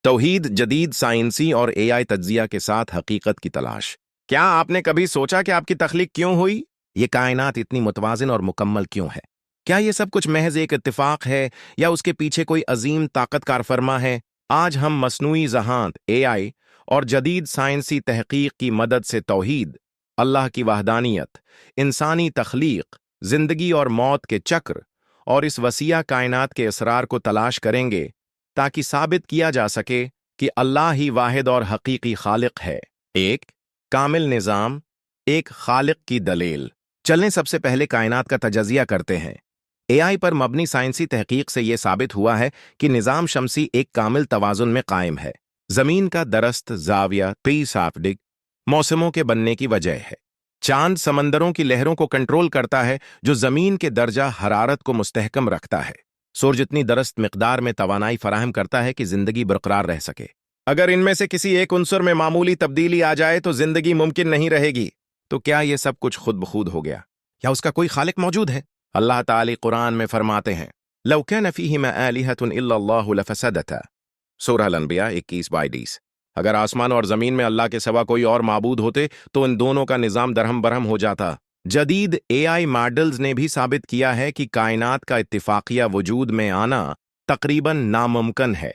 توحید، جدید سائنسی اور اے آئی تجزیہ کے ساتھ حقیقت کی تلاش۔ کیا آپ نے کبھی سوچا کہ آپ کی تخلیق کیوں ہوئی؟ یہ کائنات اتنی متوازن اور مکمل کیوں ہے؟ کیا یہ سب کچھ محض ایک اتفاق ہے یا اس کے پیچھے کوئی عظیم طاقت کار فرما ہے؟ آج ہم مصنوعی ذہانت، اے آئی اور جدید سائنسی تحقیق کی مدد سے توحید، اللہ کی وحدانیت، انسانی تخلیق، زندگی اور موت کے چکر اور اس وسیع کائنات کے اسرار کو تلاش کریں گے تاکہ ثابت کیا جا سکے کہ اللہ ہی واحد اور حقیقی خالق ہے۔ ایک کامل نظام، ایک خالق کی دلیل۔ چلیں سب سے پہلے کائنات کا تجزیہ کرتے ہیں۔ اے آئی پر مبنی سائنسی تحقیق سے یہ ثابت ہوا ہے کہ نظام شمسی ایک کامل توازن میں قائم ہے۔ زمین کا درست زاویہ 360 موسموں کے بننے کی وجہ ہے۔ چاند سمندروں کی لہروں کو کنٹرول کرتا ہے جو زمین کے درجہ حرارت کو مستحکم رکھتا ہے۔ سورج اتنی درست مقدار میں توانائی فراہم کرتا ہے کہ زندگی برقرار رہ سکے۔ اگر ان میں سے کسی ایک عنصر میں معمولی تبدیلی آ جائے تو زندگی ممکن نہیں رہے گی۔ تو کیا یہ سب کچھ خود بخود ہو گیا یا اس کا کوئی خالق موجود ہے؟ اللہ تعالی قرآن میں فرماتے ہیں لَوْ كَانَ فِيهِمَا آلِهَةٌ إِلَّا اللَّهُ لَفَسَدَتَا، سورہ الانبیاء 21-22۔ اگر آسمان اور زمین میں اللہ کے سوا کوئی اور معبود ہوتے تو ان دونوں کا نظام درہم برہم ہو جاتا۔ جدید اے آئی ماڈلز نے بھی ثابت کیا ہے کہ کائنات کا اتفاقیہ وجود میں آنا تقریباً ناممکن ہے۔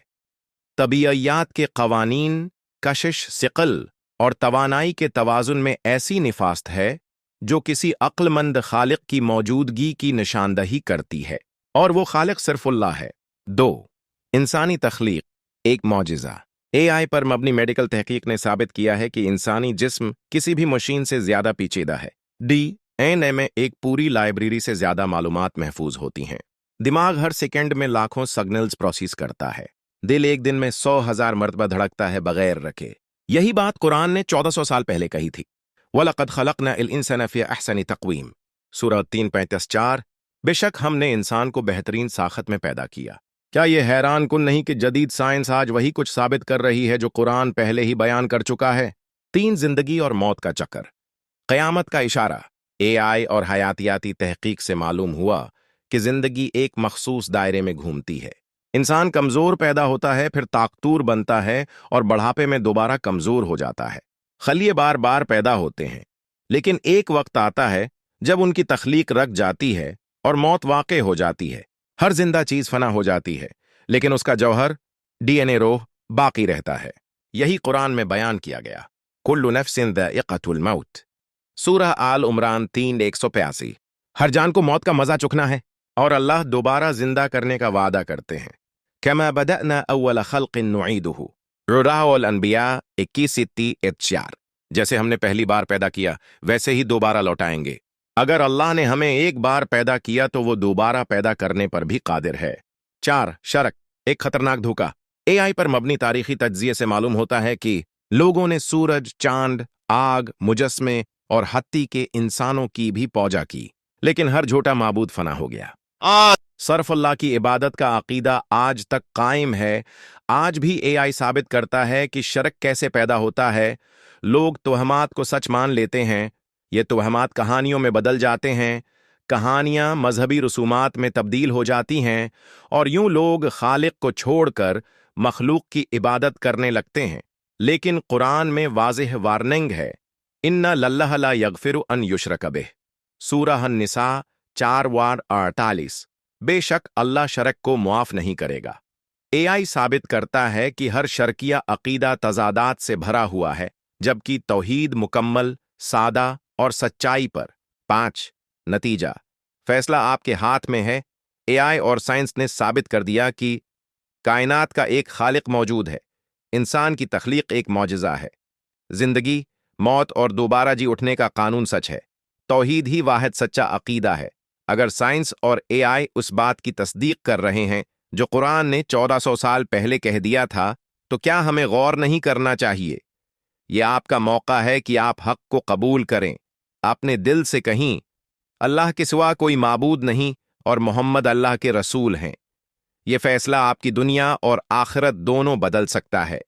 طبیعیات کے قوانین، کشش، ثقل اور توانائی کے توازن میں ایسی نفاست ہے جو کسی عقل مند خالق کی موجودگی کی نشاندہی کرتی ہے، اور وہ خالق صرف اللہ ہے۔ دو انسانی تخلیق، ایک معجزہ۔ اے آئی پر مبنی میڈیکل تحقیق نے ثابت کیا ہے کہ انسانی جسم کسی بھی مشین سے زیادہ پیچیدہ ہے۔ ڈی این اے میں ایک پوری لائبریری سے زیادہ معلومات محفوظ ہوتی ہیں۔ دماغ ہر سیکنڈ میں لاکھوں سگنلز پروسیس کرتا ہے۔ دل ایک دن میں 100,000 مرتبہ دھڑکتا ہے بغیر رکے۔ یہی بات قرآن نے 1400 سال پہلے کہی تھی۔ وَلَقَدْ خَلَقْنَا الْإِنسَانَ فِي أَحْسَنِ تَقْوِيمٍ، سورہ 3:35-4۔ بے شک ہم نے انسان کو بہترین ساخت میں پیدا کیا۔ کیا یہ حیران کن نہیں کہ جدید سائنس آج وہی کچھ ثابت کر رہی ہے جو قرآن پہلے ہی بیان کر چکا ہے؟ تین زندگی اور موت کا چکر، قیامت کا اشارہ۔ اے آئی اور حیاتیاتی تحقیق سے معلوم ہوا کہ زندگی ایک مخصوص دائرے میں گھومتی ہے۔ انسان کمزور پیدا ہوتا ہے، پھر طاقتور بنتا ہے اور بڑھاپے میں دوبارہ کمزور ہو جاتا ہے۔ خلیے بار بار پیدا ہوتے ہیں، لیکن ایک وقت آتا ہے جب ان کی تخلیق رک جاتی ہے اور موت واقع ہو جاتی ہے۔ ہر زندہ چیز فنا ہو جاتی ہے، لیکن اس کا جوہر، ڈی این اے روح، باقی رہتا ہے۔ یہی قرآن میں بیان کیا گیا۔ کل نفس ذائقۃ الموت، سورہ آل عمران 3:185۔ ہر جان کو موت کا مزہ چکھنا ہے، اور اللہ دوبارہ زندہ کرنے کا وعدہ کرتے ہیں۔ کما بدأنا اول خلق نعیدہ، رعاء الانبیاء 21:4۔ جیسے ہم نے پہلی بار پیدا کیا ویسے ہی دوبارہ لوٹائیں گے۔ اگر اللہ نے ہمیں ایک بار پیدا کیا تو وہ دوبارہ پیدا کرنے پر بھی قادر ہے۔ 4 شرک، ایک خطرناک دھوکہ۔ اے آئی پر مبنی تاریخی تجزیے سے معلوم ہوتا ہے کہ لوگوں نے سورج، چاند، آگ، مجسمے اور حتی کے انسانوں کی بھی پوجا کی، لیکن ہر جھوٹا معبود فنا ہو گیا۔ صرف اللہ کی عبادت کا عقیدہ آج تک قائم ہے۔ آج بھی اے آئی ثابت کرتا ہے کہ شرک کیسے پیدا ہوتا ہے۔ لوگ توہمات کو سچ مان لیتے ہیں، یہ توہمات کہانیوں میں بدل جاتے ہیں، کہانیاں مذہبی رسومات میں تبدیل ہو جاتی ہیں، اور یوں لوگ خالق کو چھوڑ کر مخلوق کی عبادت کرنے لگتے ہیں۔ لیکن قرآن میں واضح وارننگ ہے، اِنَّ لَلَّهَ لَا يَغْفِرُ أَن يُشْرَكَ بِهِ، سورہ النساء 4:48۔ بے شک اللہ شرک کو معاف نہیں کرے گا۔ اے آئی ثابت کرتا ہے کہ ہر شرکیہ عقیدہ تضادات سے بھرا ہوا ہے، جبکہ توحید مکمل، سادہ اور سچائی پر۔ 5 نتیجہ، فیصلہ آپ کے ہاتھ میں ہے۔ اے آئی اور سائنس نے ثابت کر دیا کہ کائنات کا ایک خالق موجود ہے، انسان کی تخلیق ایک معجزہ ہے، زندگی، موت اور دوبارہ جی اٹھنے کا قانون سچ ہے، توحید ہی واحد سچا عقیدہ ہے۔ اگر سائنس اور اے آئی اس بات کی تصدیق کر رہے ہیں جو قرآن نے 1400 سال پہلے کہہ دیا تھا، تو کیا ہمیں غور نہیں کرنا چاہیے؟ یہ آپ کا موقع ہے کہ آپ حق کو قبول کریں، اپنے دل سے کہیں اللہ کے سوا کوئی معبود نہیں اور محمد اللہ کے رسول ہیں۔ یہ فیصلہ آپ کی دنیا اور آخرت دونوں بدل سکتا ہے۔